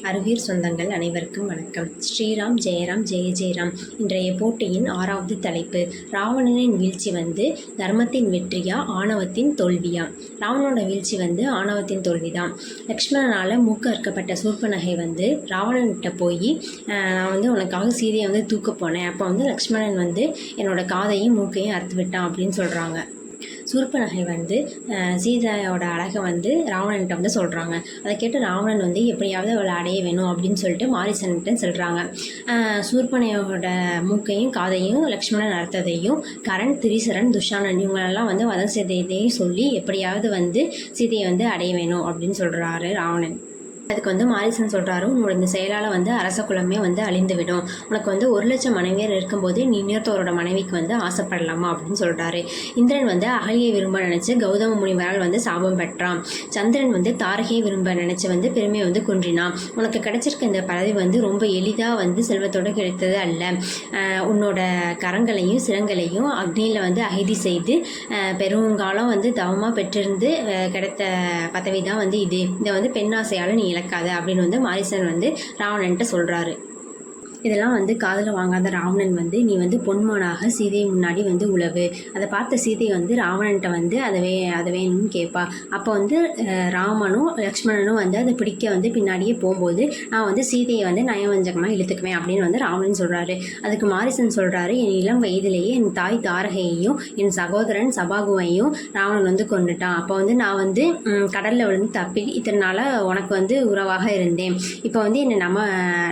அறிவியல் சொந்தங்கள் அனைவருக்கும் வணக்கம். ஸ்ரீராம் ஜெயராம் ஜெய ஜெயராம். இன்றைய போட்டியின் 6வது தலைப்பு, ராவணனின் வீழ்ச்சி தர்மத்தின் வெற்றியா ஆணவத்தின் தோல்வியா? ராவணனோட வீழ்ச்சி ஆணவத்தின் தோல்விதான். லக்ஷ்மணனால் மூக்கு அறுக்கப்பட்ட சூர்பனகை ராவணன்கிட்ட போய் நான் உனக்காக சீதையை தூக்க போனேன். அப்போ லக்ஷ்மணன் என்னோட காதையும் மூக்கையும் அறுத்து விட்டான் அப்படின்னு சொல்கிறாங்க. சூர்பனகை சீதையோட அழகை ராவணன்கிட்ட சொல்கிறாங்க. அதை கேட்டு ராவணன் எப்படியாவது அவளை அடைய வேணும் அப்படின்னு சொல்லிட்டு மாரிசன்கிட்ட சொல்கிறாங்க. சூர்பனையோட மூக்கையும் காதையும் லக்ஷ்மணன் அறுத்ததையும் கரண், திரிசரன், துஷானன் இவங்களெல்லாம் வதம் செய்ததையும் சொல்லி எப்படியாவது சீதையை அடைய வேணும் அப்படின்னு சொல்கிறாரு ராவணன். அதுக்கு மாரிசன் சொல்கிறாரு, உன்னோட இந்த செயலால் அரச குலமே அழிந்துவிடும். உனக்கு 1,00,000 மனைவியர் இருக்கும்போது நீ இன்னொருத்தவரோட மனைவிக்கு ஆசைப்படலாமா அப்படின்னு சொல்கிறாரு. இந்திரன் அகலியை விரும்ப நினச்சி கௌதம முனிவரால் சாபம் பெற்றான். சந்திரன் தாரகையை விரும்ப நினச்சி பெருமையை குன்றினான். உனக்கு கிடைச்சிருக்க இந்த பதவி ரொம்ப எளிதாக செல்வத்தோடு கிடைத்தது அல்ல. உன்னோட கரங்களையும் சிரங்களையும் அக்னியில் அகைதி செய்து பெருங்காலம் தவமாக பெற்றிருந்து கிடைத்த பதவி தான் இது. இதை பெண்ணாசையால் நீ இழக்காது அப்படின்னு மாரிசன் ராவணன்ட்ட சொல்கிறாரு. இதெல்லாம் காதில் வாங்காத ராவணன் நீ பொன்மானாக சீதை முன்னாடி உழவு. அதை பார்த்த சீதை ராவணன்ட்ட அதை வேணும்னு கேட்பா. அப்போ ராமனும் லக்ஷ்மணனும் அதை பிடிக்க பின்னாடியே போகும்போது நான் சீதையை நயவஞ்சகமாக இழுத்துக்குவேன் அப்படின்னு ராவணன் சொல்கிறாரு. அதுக்கு மாரிசன் சொல்கிறாரு, என் இளம் வயதிலேயே என் தாய் தாரகையையும் என் சகோதரன் சபாகுவையும் ராவணன் கொண்டுட்டான். அப்போ நான் கடலில் விழுந்து தப்பி இத்தனை நாளாக உனக்கு உறவாக இருந்தேன். இப்போ என்னை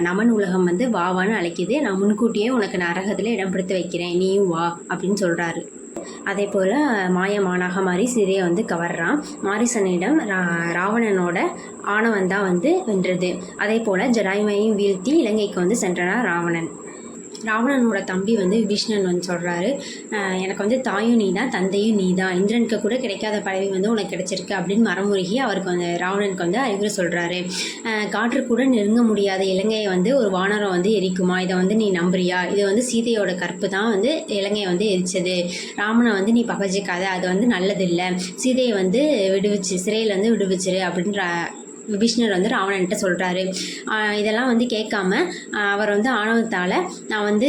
நமன் உலகம் வாவான்னு அழைக்குது. நான் முன்கூட்டியே உனக்கு நரகத்தில் இடம் பிடித்து வைக்கிறேன், நீயும் வா அப்படின்னு சொல்கிறாரு. அதே போல் மாயமானாக மாறி சீதையை கவர்றான். மாரிசனிடம் ராவணனோட ஆணவம் தான் வென்றது. அதே போல் ஜடாயுவையும் வீழ்த்தி இலங்கைக்கு சென்றனா ராவணன். ராவணனோட தம்பி விபீஷணன் சொல்கிறாரு, எனக்கு தாயும் நீ தான், தந்தையும் நீ தான். இந்திரனுக்கு கூட கிடைக்காத பதவி உனக்கு கிடைச்சிருக்கு அப்படின்னு மரமுருகி அவருக்கு ராவணனுக்கு அறிவுரை சொல்கிறாரு. காற்று கூட நெருங்க முடியாத இலங்கையை ஒரு வானரம் எரிக்குமா? இதை நீ நம்புறியா? இது சீதையோட கற்பு தான் இலங்கையை எரிச்சது. ராமனை நீ பகச்சிக்காத, அது நல்லதில்லை. சீதையை விடுவிச்சு சிறையில் விடுவிச்சிரு அப்படின்ற விபீஷ்ணர் ராவணன்ட்ட சொல்கிறாரு. இதெல்லாம் கேட்காம அவர் ஆணவத்தால் நான்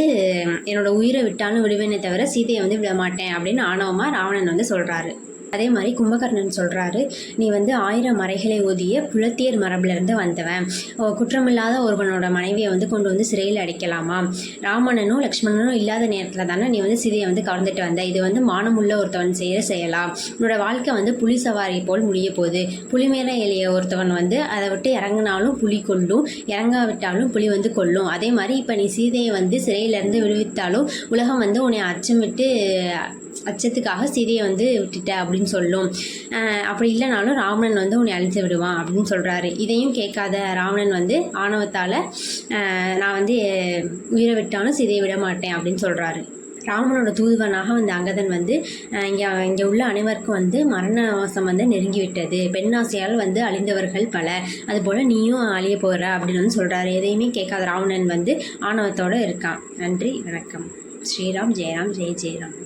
என்னோட உயிரை விட்டாலும் விடுவேனே தவிர சீதையை விட மாட்டேன் அப்படின்னு ஆணவமாக ராவணன் சொல்கிறாரு. அதே மாதிரி கும்பகர்ணன் சொல்கிறாரு, நீ 1000 மறைகளை ஓதிய புலத்தியர் மரபிலிருந்து வந்தவன். குற்றமில்லாத ஒருவனோட மனைவியை கொண்டு சிறையில் அடைக்கலாமா? ராமணனும் லக்ஷ்மணனும் இல்லாத நேரத்தில் தானே நீ சீதையை கவர்ந்துட்டு வந்த. இது மானமுள்ள ஒருத்தவன் செய்யலாம். உன்னோட வாழ்க்கை புலி சவாரி போல் முடிய போகுது. புலி மேலே எளிய ஒருத்தவன் அதை விட்டு இறங்கினாலும் புலி கொல்லும், இறங்காவிட்டாலும் புலி கொல்லும். அதே மாதிரி இப்போ நீ சீதையை சிறையிலேருந்து விடுவித்தாலும் உலகம் உன்னை அச்சத்துக்காக சீதையை விட்டுட்ட அப்படின்னு சொல்லும். அப்படி இல்லைனாலும் ராவணன் உன்னை அழித்து விடுவான் அப்படின்னு சொல்கிறாரு. இதையும் கேட்காத ராவணன் ஆணவத்தால் நான் உயிரை விட்டாலும் சீதையை விட மாட்டேன் அப்படின்னு சொல்கிறாரு. ராமனோட தூதுவனாக அங்கதன் இங்கே உள்ள அனைவருக்கும் மரணவாசம் நெருங்கிவிட்டது. பெண்ணாசையால் அழிந்தவர்கள் பலர், அதுபோல் நீயும் அழிய போகிற அப்படின்னு சொல்கிறாரு. எதையுமே கேட்காத ராவணன் ஆணவத்தோடு இருக்கான். நன்றி, வணக்கம். ஸ்ரீராம் ஜெயராம் ஜெய ஜெயராம்.